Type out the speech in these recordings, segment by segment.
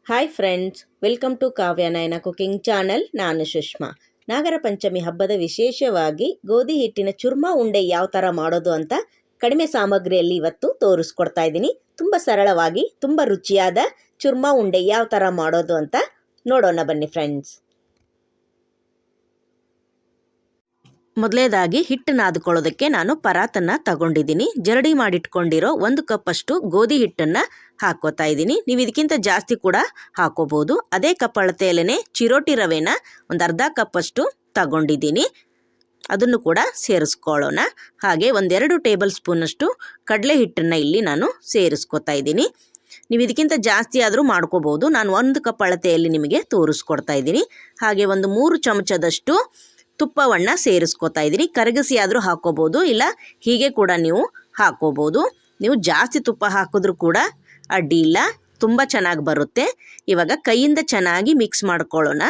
Hi friends, welcome to Kavya Nayana cooking channel. ನಾನು ಸುಷ್ಮಾ. ನಾಗರ ಪಂಚಮಿ ಹಬ್ಬದ ವಿಶೇಷವಾಗಿ ಗೋಧಿ ಹಿಟ್ಟಿನ ಚುರ್ಮಾ ಉಂಡೆ ಯಾವ ಥರ ಮಾಡೋದು ಅಂತ ಕಡಿಮೆ ಸಾಮಗ್ರಿಯಲ್ಲಿ ಇವತ್ತು ತೋರಿಸ್ಕೊಡ್ತಾ ಇದ್ದೀನಿ. ತುಂಬ ಸರಳವಾಗಿ ತುಂಬ ರುಚಿಯಾದ ಚುರ್ಮಾ ಉಂಡೆ ಯಾವ ಥರ ಮಾಡೋದು ಅಂತ ನೋಡೋಣ ಬನ್ನಿ ಫ್ರೆಂಡ್ಸ್. ಮೊದಲೇದಾಗಿ ಹಿಟ್ಟು ನಾದ್ಕೊಳ್ಳೋದಕ್ಕೆ ನಾನು ಪರಾತನ್ನು ತಗೊಂಡಿದ್ದೀನಿ. ಜರಡಿ ಮಾಡಿಟ್ಕೊಂಡಿರೋ 1 ಕಪ್ ಅಷ್ಟು ಗೋಧಿ ಹಿಟ್ಟನ್ನು ಹಾಕೋತಾ ಇದ್ದೀನಿ. ನೀವು ಇದಕ್ಕಿಂತ ಜಾಸ್ತಿ ಕೂಡ ಹಾಕೋಬಹುದು. ಅದೇ ಕಪ್ ಅಳತೆಯಲ್ಲೇ ಚಿರೋಟಿ ರವೆನ ಒಂದು ಅರ್ಧ ಕಪ್ ಅಷ್ಟು ತಗೊಂಡಿದ್ದೀನಿ. ಅದನ್ನು ಕೂಡ ಸೇರಿಸ್ಕೊಳ್ಳೋಣ. ಹಾಗೆ 1-2 ಟೇಬಲ್ ಸ್ಪೂನಷ್ಟು ಕಡಲೆ ಹಿಟ್ಟನ್ನು ಇಲ್ಲಿ ನಾನು ಸೇರಿಸ್ಕೊತಾ ಇದ್ದೀನಿ. ನೀವು ಇದಕ್ಕಿಂತ ಜಾಸ್ತಿ ಆದರೂ ಮಾಡ್ಕೋಬಹುದು. ನಾನು 1 ಕಪ್ ಅಳತೆಯಲ್ಲಿ ನಿಮಗೆ ತೋರಿಸ್ಕೊಡ್ತಾ ಇದ್ದೀನಿ. ಹಾಗೆ 3 ಚಮಚದಷ್ಟು ತುಪ್ಪವನ್ನು ಸೇರಿಸ್ಕೊತಾ ಇದ್ದೀನಿ. ಕರಗಿಸಿ ಆದರೂ ಹಾಕೋಬೋದು, ಇಲ್ಲ ಹೀಗೆ ಕೂಡ ನೀವು ಹಾಕೋಬೋದು. ನೀವು ಜಾಸ್ತಿ ತುಪ್ಪ ಹಾಕಿದ್ರೂ ಕೂಡ ಅಡ್ಡಿ ಇಲ್ಲ, ತುಂಬ ಚೆನ್ನಾಗಿ ಬರುತ್ತೆ. ಇವಾಗ ಕೈಯಿಂದ ಚೆನ್ನಾಗಿ ಮಿಕ್ಸ್ ಮಾಡ್ಕೊಳ್ಳೋಣ.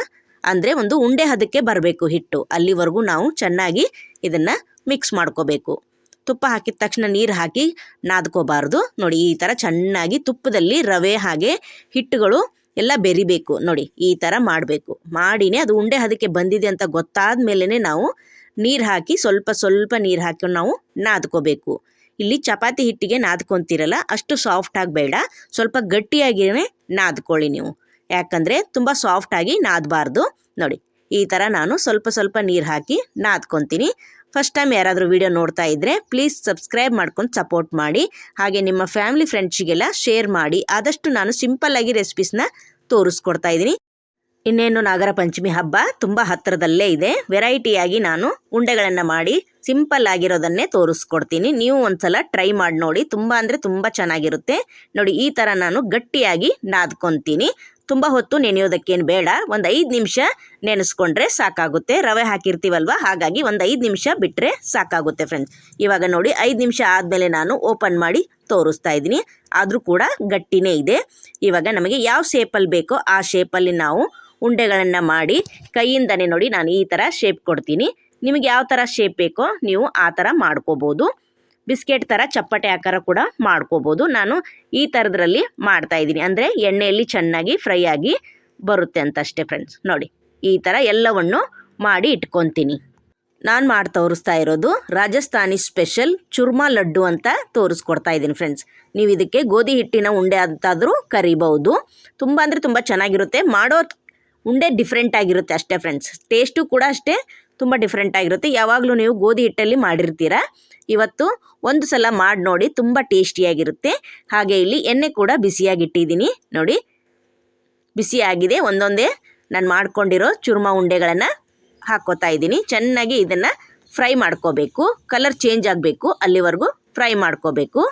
ಅಂದರೆ ಒಂದು ಉಂಡೆ ಹದಕ್ಕೆ ಬರಬೇಕು ಹಿಟ್ಟು, ಅಲ್ಲಿವರೆಗೂ ನಾವು ಚೆನ್ನಾಗಿ ಇದನ್ನು ಮಿಕ್ಸ್ ಮಾಡ್ಕೋಬೇಕು. ತುಪ್ಪ ಹಾಕಿದ ತಕ್ಷಣ ನೀರು ಹಾಕಿ ನಾದ್ಕೋಬಾರ್ದು. ನೋಡಿ, ಈ ಥರ ಚೆನ್ನಾಗಿ ತುಪ್ಪದಲ್ಲಿ ರವೆ ಹಾಗೆ ಹಿಟ್ಟುಗಳು ಎಲ್ಲ ಬೆರಿಬೇಕು. ನೋಡಿ, ಈ ಥರ ಮಾಡಬೇಕು. ಮಾಡಿನೇ ಅದು ಉಂಡೆ ಹದಕ್ಕೆ ಬಂದಿದೆ ಅಂತ ಗೊತ್ತಾದ ಮೇಲೇ ನಾವು ನೀರು ಹಾಕಿ ಸ್ವಲ್ಪ ನೀರು ಹಾಕಿ ನಾವು ನಾದ್ಕೋಬೇಕು. ಇಲ್ಲಿ ಚಪಾತಿ ಹಿಟ್ಟಿಗೆ ನಾದ್ಕೊತಿರಲ್ಲ, ಅಷ್ಟು ಸಾಫ್ಟಾಗಿ ಬೇಡ, ಸ್ವಲ್ಪ ಗಟ್ಟಿಯಾಗಿಯೇ ನಾದ್ಕೊಳ್ಳಿ ನೀವು. ಯಾಕಂದರೆ ತುಂಬ ಸಾಫ್ಟಾಗಿ ನಾದಬಾರ್ದು. ನೋಡಿ, ಈ ಥರ ನಾನು ಸ್ವಲ್ಪ ನೀರು ಹಾಕಿ ನಾದ್ಕೊತೀನಿ. ಫಸ್ಟ್ ಟೈಮ್ ಯಾರಾದರೂ ವಿಡಿಯೋ ನೋಡ್ತಾ ಇದ್ದರೆ ಪ್ಲೀಸ್ ಸಬ್ಸ್ಕ್ರೈಬ್ ಮಾಡ್ಕೊಂಡು ಸಪೋರ್ಟ್ ಮಾಡಿ. ಹಾಗೆ ನಿಮ್ಮ ಫ್ಯಾಮಿಲಿ ಫ್ರೆಂಡ್ಸಿಗೆಲ್ಲ ಶೇರ್ ಮಾಡಿ. ಆದಷ್ಟು ನಾನು ಸಿಂಪಲ್ಲಾಗಿ ರೆಸಿಪೀಸ್ನ ತೋರಿಸ್ಕೊಡ್ತಾ ಇದ್ದೀನಿ. ಇನ್ನೇನು ನಾಗರ ಪಂಚಮಿ ಹಬ್ಬ ತುಂಬ ಹತ್ತಿರದಲ್ಲೇ ಇದೆ. ವೆರೈಟಿಯಾಗಿ ನಾನು ಉಂಡೆಗಳನ್ನು ಮಾಡಿ ಸಿಂಪಲ್ ಆಗಿರೋದನ್ನೇ ತೋರಿಸ್ಕೊಡ್ತೀನಿ. ನೀವು ಒಂದ್ಸಲ ಟ್ರೈ ಮಾಡಿ ನೋಡಿ, ತುಂಬ ಅಂದರೆ ತುಂಬ ಚೆನ್ನಾಗಿರುತ್ತೆ. ನೋಡಿ, ಈ ಥರ ನಾನು ಗಟ್ಟಿಯಾಗಿ ನಾದ್ಕೊತೀನಿ. ತುಂಬ ಹೊತ್ತು ನೆನೆಯೋದಕ್ಕೇನು ಬೇಡ, ಒಂದು 5 ನಿಮಿಷ ನೆನೆಸ್ಕೊಂಡ್ರೆ ಸಾಕಾಗುತ್ತೆ. ರವೆ ಹಾಕಿರ್ತೀವಲ್ವ, ಹಾಗಾಗಿ ಒಂದು 5 ನಿಮಿಷ ಬಿಟ್ಟರೆ ಸಾಕಾಗುತ್ತೆ ಫ್ರೆಂಡ್ಸ್. ಇವಾಗ ನೋಡಿ, 5 ನಿಮಿಷ ಆದಮೇಲೆ ನಾನು ಓಪನ್ ಮಾಡಿ ತೋರಿಸ್ತಾ ಇದ್ದೀನಿ. ಆದರೂ ಕೂಡ ಗಟ್ಟಿನೇ ಇದೆ. ಇವಾಗ ನಮಗೆ ಯಾವ ಶೇಪಲ್ಲಿ ಬೇಕೋ ಆ ಶೇಪಲ್ಲಿ ನಾವು ಉಂಡೆಗಳನ್ನು ಮಾಡಿ ಕೈಯಿಂದನೇ ನೋಡಿ ನಾನು ಈ ಥರ ಶೇಪ್ ಕೊಡ್ತೀನಿ. ನಿಮಗೆ ಯಾವ ಥರ ಶೇಪ್ ಬೇಕೋ ನೀವು ಆ ಥರ ಮಾಡ್ಕೋಬೋದು. ಬಿಸ್ಕೆಟ್ ಥರ ಚಪ್ಪಟೆ ಆಕಾರ ಕೂಡ ಮಾಡ್ಕೋಬೋದು. ನಾನು ಈ ಥರದ್ರಲ್ಲಿ ಮಾಡ್ತಾಯಿದ್ದೀನಿ, ಅಂದರೆ ಎಣ್ಣೆಯಲ್ಲಿ ಚೆನ್ನಾಗಿ ಫ್ರೈ ಆಗಿ ಬರುತ್ತೆ ಅಂತ ಅಷ್ಟೇ ಫ್ರೆಂಡ್ಸ್. ನೋಡಿ, ಈ ಥರ ಎಲ್ಲವನ್ನು ಮಾಡಿ ಇಟ್ಕೊತೀನಿ. ನಾನು ಮಾಡಿ ತೋರಿಸ್ತಾ ಇರೋದು ರಾಜಸ್ಥಾನಿ ಸ್ಪೆಷಲ್ ಚುರ್ಮಾ ಲಡ್ಡು ಅಂತ ತೋರಿಸ್ಕೊಡ್ತಾ ಇದ್ದೀನಿ ಫ್ರೆಂಡ್ಸ್. ನೀವು ಇದಕ್ಕೆ ಗೋಧಿ ಹಿಟ್ಟಿನ ಉಂಡೆ ಅಂತಾದರೂ ಕರಿಬಹುದು. ತುಂಬ ಅಂದರೆ ತುಂಬ ಚೆನ್ನಾಗಿರುತ್ತೆ. ಮಾಡೋ ಉಂಡೆ ಡಿಫ್ರೆಂಟ್ ಆಗಿರುತ್ತೆ ಅಷ್ಟೇ ಫ್ರೆಂಡ್ಸ್. ಟೇಸ್ಟು ಕೂಡ ಅಷ್ಟೇ ತುಂಬ ಡಿಫ್ರೆಂಟ್ ಆಗಿರುತ್ತೆ. ಯಾವಾಗಲೂ ನೀವು ಗೋಧಿ ಹಿಟ್ಟಲ್ಲಿ ಮಾಡಿರ್ತೀರ, ಇವತ್ತು ಒಂದು ಸಲ ಮಾಡಿ ನೋಡಿ, ತುಂಬ ಟೇಸ್ಟಿಯಾಗಿರುತ್ತೆ. ಹಾಗೆ ಇಲ್ಲಿ ಎಣ್ಣೆ ಕೂಡ ಬಿಸಿಯಾಗಿಟ್ಟಿದ್ದೀನಿ. ನೋಡಿ, ಬಿಸಿಯಾಗಿದೆ. ಒಂದೊಂದೇ ನಾನು ಮಾಡ್ಕೊಂಡಿರೋ ಚುರ್ಮಾ ಉಂಡೆಗಳನ್ನು ಹಾಕ್ಕೋತಾ ಇದ್ದೀನಿ. ಚೆನ್ನಾಗಿ ಇದನ್ನು ಫ್ರೈ ಮಾಡ್ಕೋಬೇಕು. ಕಲರ್ ಚೇಂಜ್ ಆಗಬೇಕು, ಅಲ್ಲಿವರೆಗೂ ಫ್ರೈ ಮಾಡ್ಕೋಬೇಕು.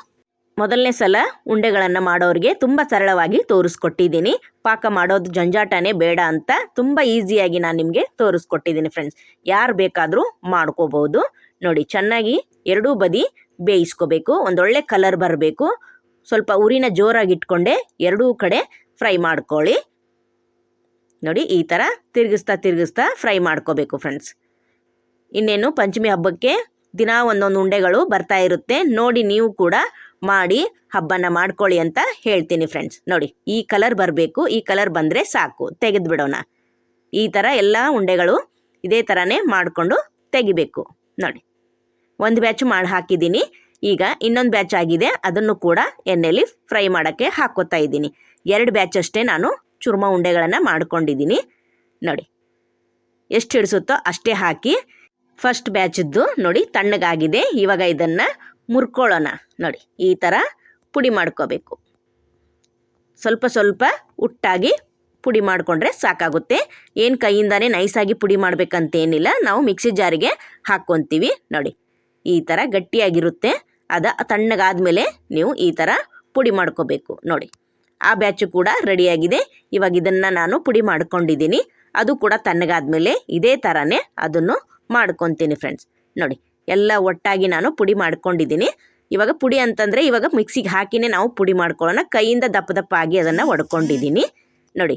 ಮೊದಲನೇ ಸಲ ಉಂಡೆಗಳನ್ನು ಮಾಡೋರಿಗೆ ತುಂಬ ಸರಳವಾಗಿ ತೋರಿಸ್ಕೊಟ್ಟಿದ್ದೀನಿ. ಪಾಕ ಮಾಡೋದು ಜಂಜಾಟನೇ ಬೇಡ ಅಂತ ತುಂಬ ಈಸಿಯಾಗಿ ನಾನು ನಿಮಗೆ ತೋರಿಸ್ಕೊಟ್ಟಿದ್ದೀನಿ ಫ್ರೆಂಡ್ಸ್. ಯಾರು ಬೇಕಾದರೂ ಮಾಡ್ಕೋಬೋದು. ನೋಡಿ, ಚೆನ್ನಾಗಿ ಎರಡೂ ಬದಿ ಬೇಯಿಸ್ಕೋಬೇಕು. ಒಂದೊಳ್ಳೆ ಕಲರ್ ಬರಬೇಕು. ಸ್ವಲ್ಪ ಉರಿನ ಜೋರಾಗಿ ಇಟ್ಕೊಂಡೆ ಎರಡೂ ಕಡೆ ಫ್ರೈ ಮಾಡ್ಕೊಳ್ಳಿ. ನೋಡಿ, ಈ ಥರ ತಿರುಗಿಸ್ತಾ ಫ್ರೈ ಮಾಡ್ಕೋಬೇಕು ಫ್ರೆಂಡ್ಸ್. ಇನ್ನೇನು ಪಂಚಮಿ ಹಬ್ಬಕ್ಕೆ ದಿನ ಒಂದೊಂದು ಉಂಡೆಗಳು ಬರ್ತಾ ಇರುತ್ತೆ. ನೋಡಿ, ನೀವು ಕೂಡ ಮಾಡಿ ಹಬ್ಬನ ಮಾಡ್ಕೊಳ್ಳಿ ಅಂತ ಹೇಳ್ತೀನಿ ಫ್ರೆಂಡ್ಸ್. ನೋಡಿ, ಈ ಕಲರ್ ಬರಬೇಕು. ಈ ಕಲರ್ ಬಂದರೆ ಸಾಕು, ತೆಗೆದು ಬಿಡೋಣ. ಈ ಥರ ಎಲ್ಲ ಉಂಡೆಗಳು ಇದೇ ಥರನೇ ಮಾಡಿಕೊಂಡು ತೆಗಿಬೇಕು. ನೋಡಿ, ಒಂದು ಬ್ಯಾಚ್ ಮಾಡಿ ಹಾಕಿದ್ದೀನಿ. ಈಗ ಇನ್ನೊಂದು ಬ್ಯಾಚ್ ಆಗಿದೆ, ಅದನ್ನು ಕೂಡ ಎಣ್ಣೆಯಲ್ಲಿ ಫ್ರೈ ಮಾಡೋಕ್ಕೆ ಹಾಕ್ಕೋತಾ ಇದ್ದೀನಿ. 2 ಬ್ಯಾಚ್ ಅಷ್ಟೇ ನಾನು ಚುರ್ಮಾ ಉಂಡೆಗಳನ್ನು ಮಾಡ್ಕೊಂಡಿದ್ದೀನಿ. ನೋಡಿ, ಎಷ್ಟು ಹಿಡಿಸುತ್ತೋ ಅಷ್ಟೇ ಹಾಕಿ. ಫಸ್ಟ್ ಬ್ಯಾಚದ್ದು ನೋಡಿ ತಣ್ಣಗಾಗಿದೆ. ಇವಾಗ ಇದನ್ನು ಮುರ್ಕೊಳ್ಳೋಣ. ನೋಡಿ, ಈ ಥರ ಪುಡಿ ಮಾಡ್ಕೋಬೇಕು. ಸ್ವಲ್ಪ ಉಟ್ಟಾಗಿ ಪುಡಿ ಮಾಡಿಕೊಂಡ್ರೆ ಸಾಕಾಗುತ್ತೆ. ಏನು ಕೈಯಿಂದಾನೇ ನೈಸಾಗಿ ಪುಡಿ ಮಾಡಬೇಕಂತೇನಿಲ್ಲ. ನಾವು ಮಿಕ್ಸಿ ಜಾರಿಗೆ ಹಾಕ್ಕೊತೀವಿ. ನೋಡಿ, ಈ ಥರ ಗಟ್ಟಿಯಾಗಿರುತ್ತೆ. ತಣ್ಣಗಾದ್ಮೇಲೆ ನೀವು ಈ ಥರ ಪುಡಿ ಮಾಡ್ಕೋಬೇಕು. ನೋಡಿ, ಆ ಬ್ಯಾಚು ಕೂಡ ರೆಡಿಯಾಗಿದೆ. ಇವಾಗ ಇದನ್ನು ನಾನು ಪುಡಿ ಮಾಡ್ಕೊಂಡಿದ್ದೀನಿ. ಅದು ಕೂಡ ತಣ್ಣಗಾದ್ಮೇಲೆ ಇದೇ ಥರನೇ ಅದನ್ನು ಮಾಡ್ಕೊತೀನಿ ಫ್ರೆಂಡ್ಸ್. ನೋಡಿ, ಎಲ್ಲ ಒಟ್ಟಾಗಿ ನಾನು ಪುಡಿ ಮಾಡ್ಕೊಂಡಿದ್ದೀನಿ. ಇವಾಗ ಪುಡಿ ಅಂತಂದರೆ ಇವಾಗ ಮಿಕ್ಸಿಗೆ ಹಾಕಿನೇ ನಾವು ಪುಡಿ ಮಾಡ್ಕೊಳ್ಳೋಣ. ಕೈಯಿಂದ ದಪ್ಪ ಆಗಿ ಅದನ್ನು ಒಡ್ಕೊಂಡಿದ್ದೀನಿ. ನೋಡಿ,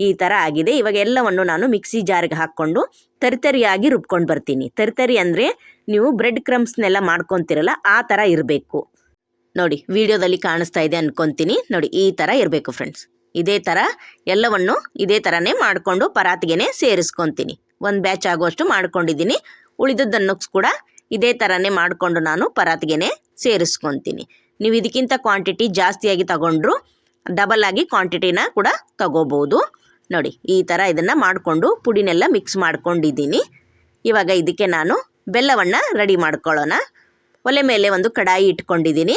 ಈ ಥರ ಆಗಿದೆ. ಇವಾಗ ಎಲ್ಲವನ್ನು ನಾನು ಮಿಕ್ಸಿ ಜಾರಿಗೆ ಹಾಕ್ಕೊಂಡು ತರಿತರಿಯಾಗಿ ರುಬ್ಕೊಂಡು ಬರ್ತೀನಿ. ತರಿತರಿ ಅಂದರೆ ನೀವು ಬ್ರೆಡ್ ಕ್ರಮ್ಸ್ನೆಲ್ಲ ಮಾಡ್ಕೊತಿರಲ್ಲ, ಆ ಥರ ಇರಬೇಕು. ನೋಡಿ, ವಿಡಿಯೋದಲ್ಲಿ ಕಾಣಿಸ್ತಾ ಇದೆ ಅನ್ಕೊತೀನಿ. ನೋಡಿ, ಈ ಥರ ಇರಬೇಕು ಫ್ರೆಂಡ್ಸ್. ಇದೇ ಥರ ಎಲ್ಲವನ್ನು ಇದೇ ಥರನೇ ಮಾಡಿಕೊಂಡು ಪರಾತಿಗೆನೆ ಸೇರಿಸ್ಕೊತೀನಿ. ಒಂದು ಬ್ಯಾಚ್ ಆಗುವಷ್ಟು ಮಾಡ್ಕೊಂಡಿದ್ದೀನಿ. ಉಳಿದದ್ದನ್ನು ಕೂಡ ಇದೇ ಥರನೇ ಮಾಡಿಕೊಂಡು ನಾನು ಪರಾತಿಗೆನೆ ಸೇರಿಸ್ಕೊತೀನಿ. ನೀವು ಇದಕ್ಕಿಂತ ಕ್ವಾಂಟಿಟಿ ಜಾಸ್ತಿಯಾಗಿ ತಗೊಂಡ್ರು ಡಬಲ್ ಆಗಿ ಕ್ವಾಂಟಿಟಿನ ಕೂಡ ತಗೋಬೋದು. ನೋಡಿ ಈ ಥರ ಇದನ್ನು ಮಾಡಿಕೊಂಡು ಪುಡಿನೆಲ್ಲ ಮಿಕ್ಸ್ ಮಾಡ್ಕೊಂಡಿದ್ದೀನಿ. ಇವಾಗ ಇದಕ್ಕೆ ನಾನು ಬೆಲ್ಲವನ್ನು ರೆಡಿ ಮಾಡ್ಕೊಳ್ಳೋಣ. ಒಲೆ ಮೇಲೆ ಒಂದು ಕಡಾಯಿ ಇಟ್ಕೊಂಡಿದ್ದೀನಿ.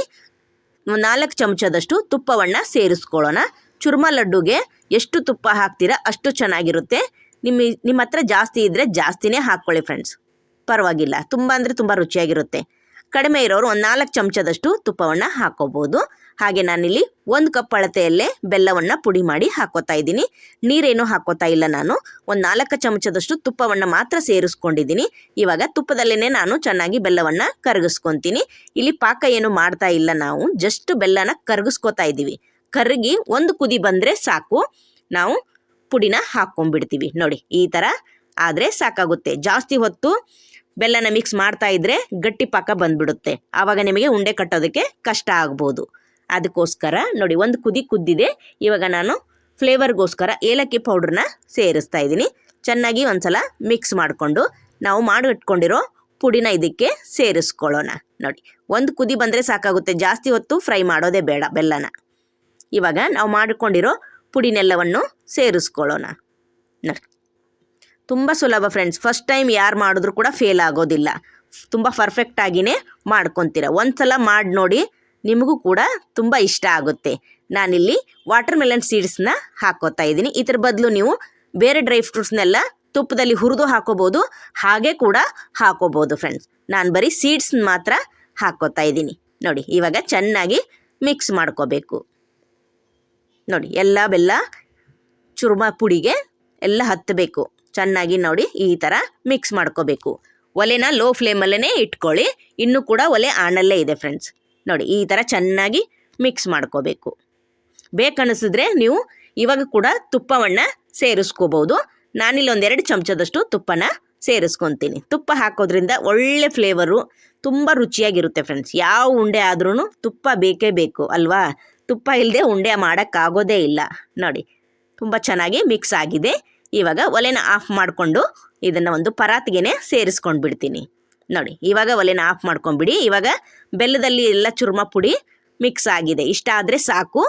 4 ಚಮಚದಷ್ಟು ತುಪ್ಪವನ್ನು ಸೇರಿಸ್ಕೊಳ್ಳೋಣ. ಚುರ್ಮ ಲಡ್ಡುಗೆ ಎಷ್ಟು ತುಪ್ಪ ಹಾಕ್ತೀರಾ ಅಷ್ಟು ಚೆನ್ನಾಗಿರುತ್ತೆ. ನಿಮ್ಮ ಹತ್ರ ಜಾಸ್ತಿ ಇದ್ದರೆ ಜಾಸ್ತಿನೇ ಹಾಕ್ಕೊಳ್ಳಿ ಫ್ರೆಂಡ್ಸ್, ಪರವಾಗಿಲ್ಲ. ತುಂಬ ಅಂದರೆ ತುಂಬ ರುಚಿಯಾಗಿರುತ್ತೆ. ಕಡಿಮೆ ಇರೋರು ಒಂದು 4 ಚಮಚದಷ್ಟು ತುಪ್ಪವನ್ನು ಹಾಕ್ಕೋಬೋದು. ಹಾಗೆ ನಾನಿಲ್ಲಿ 1 ಕಪ್ ಅಳತೆಯಲ್ಲೇ ಬೆಲ್ಲವನ್ನು ಪುಡಿ ಮಾಡಿ ಹಾಕೋತಾ ಇದ್ದೀನಿ. ನೀರೇನು ಹಾಕೋತಾ ಇಲ್ಲ. ನಾನು ಒಂದು 4 ಚಮಚದಷ್ಟು ತುಪ್ಪವನ್ನು ಮಾತ್ರ ಸೇರಿಸ್ಕೊಂಡಿದ್ದೀನಿ. ಇವಾಗ ತುಪ್ಪದಲ್ಲೇ ನಾನು ಚೆನ್ನಾಗಿ ಬೆಲ್ಲವನ್ನು ಕರಗಿಸ್ಕೊತೀನಿ. ಇಲ್ಲಿ ಪಾಕ ಏನು ಮಾಡ್ತಾ ಇಲ್ಲ, ನಾವು ಜಸ್ಟ್ ಬೆಲ್ಲನ ಕರಗಿಸ್ಕೊತಾ ಇದ್ದೀವಿ. ಕರಗಿ ಒಂದು ಕುದಿ ಬಂದರೆ ಸಾಕು, ನಾವು ಪುಡಿನ ಹಾಕ್ಕೊಂಡ್ಬಿಡ್ತೀವಿ. ನೋಡಿ ಈ ಥರ ಆದರೆ ಸಾಕಾಗುತ್ತೆ. ಜಾಸ್ತಿ ಹೊತ್ತು ಬೆಲ್ಲನ ಮಿಕ್ಸ್ ಮಾಡ್ತಾ ಇದ್ದರೆ ಗಟ್ಟಿ ಪಾಕ ಬಂದ್ಬಿಡುತ್ತೆ. ಆವಾಗ ನಿಮಗೆ ಉಂಡೆ ಕಟ್ಟೋದಕ್ಕೆ ಕಷ್ಟ ಆಗ್ಬೋದು. ಅದಕ್ಕೋಸ್ಕರ ನೋಡಿ ಒಂದು ಕುದಿ ಕುದ್ದಿದೆ. ಇವಾಗ ನಾನು ಫ್ಲೇವರ್ಗೋಸ್ಕರ ಏಲಕ್ಕಿ ಪೌಡ್ರನ್ನ ಸೇರಿಸ್ತಾ ಇದ್ದೀನಿ. ಚೆನ್ನಾಗಿ ಒಂದ್ಸಲ ಮಿಕ್ಸ್ ಮಾಡಿಕೊಂಡು ನಾವು ಮಾಡಿಟ್ಕೊಂಡಿರೋ ಪುಡಿನ ಇದಕ್ಕೆ ಸೇರಿಸ್ಕೊಳ್ಳೋಣ. ನೋಡಿ ಒಂದು ಕುದಿ ಬಂದರೆ ಸಾಕಾಗುತ್ತೆ, ಜಾಸ್ತಿ ಹೊತ್ತು ಫ್ರೈ ಮಾಡೋದೇ ಬೇಡ ಬೆಲ್ಲನ. ಇವಾಗ ನಾವು ಮಾಡಿಕೊಂಡಿರೋ ಪುಡಿನೆಲ್ಲವನ್ನು ಸೇರಿಸ್ಕೊಳ್ಳೋಣ. ನೋಡಿ ತುಂಬ ಸುಲಭ ಫ್ರೆಂಡ್ಸ್. ಫಸ್ಟ್ ಟೈಮ್ ಯಾರು ಮಾಡಿದ್ರೂ ಕೂಡ ಫೇಲ್ ಆಗೋದಿಲ್ಲ. ತುಂಬ ಪರ್ಫೆಕ್ಟಾಗಿಯೇ ಮಾಡ್ಕೊತೀರ. ಒಂದು ಸಲ ಮಾಡಿ ನೋಡಿ, ನಿಮಗೂ ಕೂಡ ತುಂಬ ಇಷ್ಟ ಆಗುತ್ತೆ. ನಾನಿಲ್ಲಿ ವಾಟರ್ ಮೆಲನ್ ಸೀಡ್ಸ್ನ ಹಾಕೋತಾ ಇದ್ದೀನಿ. ಇದ್ರ ಬದಲು ನೀವು ಬೇರೆ ಡ್ರೈ ಫ್ರೂಟ್ಸ್ನೆಲ್ಲ ತುಪ್ಪದಲ್ಲಿ ಹುರಿದು ಹಾಕೋಬೋದು, ಹಾಗೆ ಕೂಡ ಹಾಕೋಬೋದು ಫ್ರೆಂಡ್ಸ್. ನಾನು ಬರೀ ಸೀಡ್ಸ್ನ ಮಾತ್ರ ಹಾಕೋತಾ ಇದ್ದೀನಿ. ನೋಡಿ ಇವಾಗ ಚೆನ್ನಾಗಿ ಮಿಕ್ಸ್ ಮಾಡ್ಕೋಬೇಕು. ನೋಡಿ ಎಲ್ಲ ಬೆಲ್ಲ ಚುರ್ಮ ಪುಡಿಗೆ ಎಲ್ಲ ಹತ್ತಬೇಕು ಚೆನ್ನಾಗಿ. ನೋಡಿ ಈ ಥರ ಮಿಕ್ಸ್ ಮಾಡ್ಕೋಬೇಕು. ಒಲೆನ ಲೋ ಫ್ಲೇಮಲ್ಲೇ ಇಟ್ಕೊಳ್ಳಿ. ಇನ್ನೂ ಕೂಡ ಒಲೆ ಆನಲ್ಲೇ ಇದೆ ಫ್ರೆಂಡ್ಸ್. ನೋಡಿ ಈ ಥರ ಚೆನ್ನಾಗಿ ಮಿಕ್ಸ್ ಮಾಡ್ಕೋಬೇಕು. ಬೇಕನ್ನಿಸಿದ್ರೆ ನೀವು ಇವಾಗ ಕೂಡ ತುಪ್ಪವನ್ನು ಸೇರಿಸ್ಕೋಬೋದು. ನಾನಿಲ್ಲಿ 1-2 ಚಮಚದಷ್ಟು ತುಪ್ಪನ ಸೇರಿಸ್ಕೊತೀನಿ. ತುಪ್ಪ ಹಾಕೋದ್ರಿಂದ ಒಳ್ಳೆ ಫ್ಲೇವರು, ತುಂಬ ರುಚಿಯಾಗಿರುತ್ತೆ ಫ್ರೆಂಡ್ಸ್. ಯಾವ ಉಂಡೆ ಆದ್ರೂ ತುಪ್ಪ ಬೇಕೇ ಬೇಕು ಅಲ್ವಾ? ತುಪ್ಪ ಇಲ್ಲದೆ ಉಂಡೆ ಮಾಡೋಕ್ಕಾಗೋದೇ ಇಲ್ಲ. ನೋಡಿ ತುಂಬ ಚೆನ್ನಾಗಿ ಮಿಕ್ಸ್ ಆಗಿದೆ. ಇವಾಗ ಒಲೆನ ಆಫ್ ಮಾಡಿಕೊಂಡು ಇದನ್ನು ಒಂದು ಪರಾತಿಗೆನೆ ಸೇರಿಸ್ಕೊಂಡು ಬಿಡ್ತೀನಿ. ನೋಡಿ ಇವಾಗ ಒಲೆನ ಆಫ್ ಮಾಡ್ಕೊಂಬಿಡಿ. ಇವಾಗ ಬೆಲ್ಲದಲ್ಲಿ ಎಲ್ಲ ಚುರ್ಮ ಪುಡಿ ಮಿಕ್ಸ್ ಆಗಿದೆ. ಇಷ್ಟ ಆದರೆ ಸಾಕು.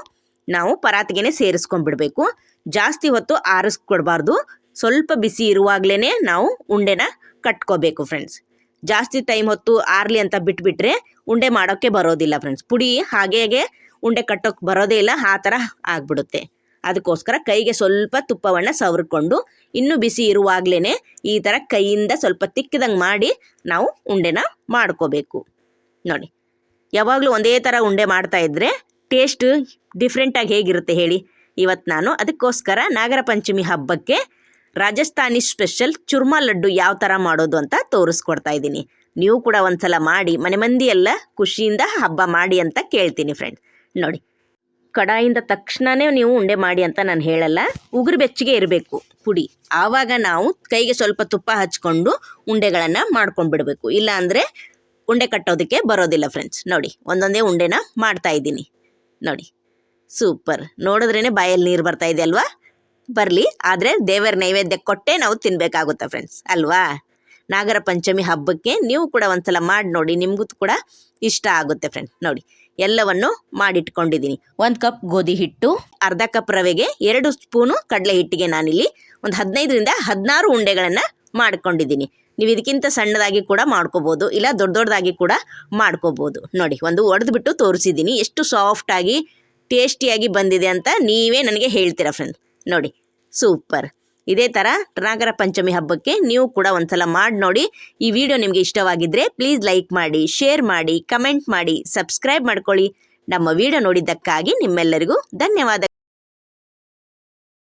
ನಾವು ಪರಾತಿಗೆನೆ ಸೇರಿಸ್ಕೊಂಡ್ಬಿಡ್ಬೇಕು. ಜಾಸ್ತಿ ಹೊತ್ತು ಆರಿಸ್ಕೊಡ್ಬಾರ್ದು. ಸ್ವಲ್ಪ ಬಿಸಿ ಇರುವಾಗಲೇ ನಾವು ಉಂಡೆನ ಕಟ್ಕೋಬೇಕು ಫ್ರೆಂಡ್ಸ್. ಜಾಸ್ತಿ ಟೈಮ್ ಹೊತ್ತು ಆರಲಿ ಅಂತ ಬಿಟ್ಬಿಟ್ರೆ ಉಂಡೆ ಮಾಡೋಕ್ಕೆ ಬರೋದಿಲ್ಲ ಫ್ರೆಂಡ್ಸ್. ಪುಡಿ ಹಾಗೆ ಉಂಡೆ ಕಟ್ಟೋಕ್ಕೆ ಬರೋದೇ ಇಲ್ಲ, ಆ ಥರ ಆಗಿಬಿಡುತ್ತೆ. ಅದಕ್ಕೋಸ್ಕರ ಕೈಗೆ ಸ್ವಲ್ಪ ತುಪ್ಪವನ್ನು ಸವರ್ಕೊಂಡು ಇನ್ನೂ ಬಿಸಿ ಇರುವಾಗಲೇ ಈ ಥರ ಕೈಯಿಂದ ಸ್ವಲ್ಪ ತಿಕ್ಕಿದಂಗೆ ಮಾಡಿ ನಾವು ಉಂಡೆನ ಮಾಡ್ಕೋಬೇಕು. ನೋಡಿ ಯಾವಾಗಲೂ ಒಂದೇ ಥರ ಉಂಡೆ ಮಾಡ್ತಾ ಇದ್ದರೆ ಟೇಸ್ಟ್ ಡಿಫ್ರೆಂಟಾಗಿ ಹೇಗಿರುತ್ತೆ ಹೇಳಿ. ಇವತ್ತು ನಾನು ಅದಕ್ಕೋಸ್ಕರ ನಾಗರ ಪಂಚಮಿ ಹಬ್ಬಕ್ಕೆ ರಾಜಸ್ಥಾನಿ ಸ್ಪೆಷಲ್ ಚುರ್ಮ ಲಡ್ಡು ಯಾವ ಥರ ಮಾಡೋದು ಅಂತ ತೋರಿಸ್ಕೊಡ್ತಾ ಇದ್ದೀನಿ. ನೀವು ಕೂಡ ಒಂದ್ಸಲ ಮಾಡಿ ಮನೆ ಮಂದಿ ಎಲ್ಲ ಖುಷಿಯಿಂದ ಹಬ್ಬ ಮಾಡಿ ಅಂತ ಕೇಳ್ತೀನಿ ಫ್ರೆಂಡ್ಸ್. ನೋಡಿ ಕಡಾಯಿಂದ ತಕ್ಷಣವೇ ನೀವು ಉಂಡೆ ಮಾಡಿ ಅಂತ ನಾನು ಹೇಳಲ್ಲ. ಉಗುರು ಬೆಚ್ಚಗೆ ಇರಬೇಕು ಪುಡಿ. ಆವಾಗ ನಾವು ಕೈಗೆ ಸ್ವಲ್ಪ ತುಪ್ಪ ಹಚ್ಕೊಂಡು ಉಂಡೆಗಳನ್ನು ಮಾಡ್ಕೊಂಡ್ಬಿಡ್ಬೇಕು. ಇಲ್ಲ ಅಂದರೆ ಉಂಡೆ ಕಟ್ಟೋದಕ್ಕೆ ಬರೋದಿಲ್ಲ ಫ್ರೆಂಡ್ಸ್. ನೋಡಿ ಒಂದೊಂದೇ ಉಂಡೆನ ಮಾಡ್ತಾ ಇದ್ದೀನಿ. ನೋಡಿ ಸೂಪರ್. ನೋಡಿದ್ರೇ ಬಾಯಲ್ಲಿ ನೀರು ಬರ್ತಾ ಇದೆ ಅಲ್ವಾ? ಬರಲಿ, ಆದರೆ ದೇವರ ನೈವೇದ್ಯ ಕೊಟ್ಟೇ ನಾವು ತಿನ್ನಬೇಕಾಗುತ್ತೆ ಫ್ರೆಂಡ್ಸ್ ಅಲ್ವಾ? ನಾಗರ ಪಂಚಮಿ ಹಬ್ಬಕ್ಕೆ ನೀವು ಕೂಡ ಒಂದ್ಸಲ ಮಾಡಿ ನೋಡಿ, ನಿಮಗೂ ಕೂಡ ಇಷ್ಟ ಆಗುತ್ತೆ ಫ್ರೆಂಡ್ಸ್. ನೋಡಿ ಎಲ್ಲವನ್ನು ಮಾಡಿಟ್ಕೊಂಡಿದ್ದೀನಿ. 1 ಕಪ್ ಗೋಧಿ ಹಿಟ್ಟು, ಅರ್ಧ ಕಪ್ ರವೆಗೆ 2 ಸ್ಪೂನು ಕಡಲೆ ಹಿಟ್ಟಿಗೆ ನಾನಿಲ್ಲಿ ಒಂದು 15ರಿಂದ 16 ಉಂಡೆಗಳನ್ನು ಮಾಡ್ಕೊಂಡಿದ್ದೀನಿ. ನೀವು ಇದಕ್ಕಿಂತ ಸಣ್ಣದಾಗಿ ಕೂಡ ಮಾಡ್ಕೋಬೋದು, ಇಲ್ಲ ದೊಡ್ಡದಾಗಿ ಕೂಡ ಮಾಡ್ಕೋಬೋದು. ನೋಡಿ ಒಂದು ಒಡೆದ್ಬಿಟ್ಟು ತೋರಿಸಿದ್ದೀನಿ. ಎಷ್ಟು ಸಾಫ್ಟಾಗಿ ಟೇಸ್ಟಿಯಾಗಿ ಬಂದಿದೆ ಅಂತ ನೀವೇ ನನಗೆ ಹೇಳ್ತೀರಾ ಫ್ರೆಂಡ್ಸ್. ನೋಡಿ ಸೂಪರ್. ಇದೇ ಥರ ನಾಗರ ಪಂಚಮಿ ಹಬ್ಬಕ್ಕೆ ನೀವು ಕೂಡ ಒಂದ್ಸಲ ಮಾಡಿ ನೋಡಿ. ಈ ವಿಡಿಯೋ ನಿಮಗೆ ಇಷ್ಟವಾಗಿದ್ದರೆ ಪ್ಲೀಸ್ ಲೈಕ್ ಮಾಡಿ, ಶೇರ್ ಮಾಡಿ, ಕಮೆಂಟ್ ಮಾಡಿ, ಸಬ್ಸ್ಕ್ರೈಬ್ ಮಾಡ್ಕೊಳ್ಳಿ. ನಮ್ಮ ವಿಡಿಯೋ ನೋಡಿದ್ದಕ್ಕಾಗಿ ನಿಮ್ಮೆಲ್ಲರಿಗೂ ಧನ್ಯವಾದ.